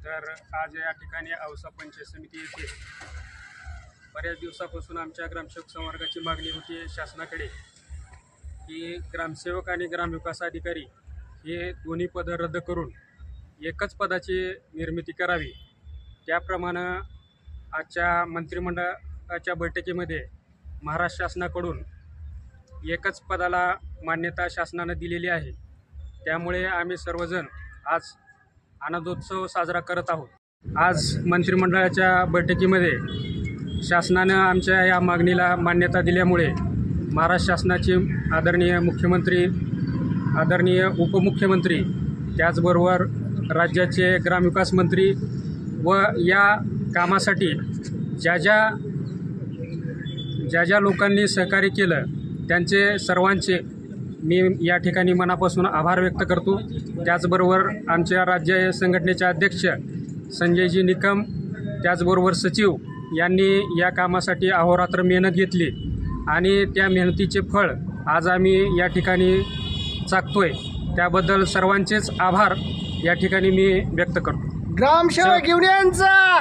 तर आज या ठिकाणी औसा पंचायत समिती येथे बऱ्याच दिवसापासून आमच्या ग्रामसेवक संवर्गाची मागणी होती शासनाकडे की ग्रामसेवक आणि ग्रामविकास अधिकारी हे दोन्ही पद रद्द करून एकच पदाची निर्मिती करावी। त्याप्रमाणे आजच्या मंत्रिमंडळाच्या बैठकीमध्ये महाराष्ट्र शासनाकडून एकच पदाला मान्यता शासनाने दिलेली आहे। त्यामुळे आम्ही सर्वजण आज आनंदोत्सव साजरा करत आहोत। आज मंत्रिमंडळाच्या बैठकीमध्ये शासनाने आमच्या या मागणीला मान्यता दिल्यामुळे महाराष्ट्र शासनाचे आदरणीय मुख्यमंत्री, आदरणीय उपमुख्यमंत्री, त्याचबरोबर राज्याचे ग्रामविकास मंत्री व या कामासाठी ज्या ज्या लोकांनी सहकार्य केलं त्यांचे सर्वांचे मी या ठिकाणी मनापासून आभार व्यक्त करतो। त्याचबरोबर आमच्या राज्य संघटनेचे अध्यक्ष संजयजी निकम, त्याचबरोबर सचिव यांनी या कामासाठी अहोरात्र मेहनत घेतली आणि त्या मेहनतीचे फळ आज आम्ही या ठिकाणी चाकतोय। त्याबद्दल सर्वांचेच आभार या ठिकाणी मी व्यक्त करतो। ग्रामसेवक युनियनचा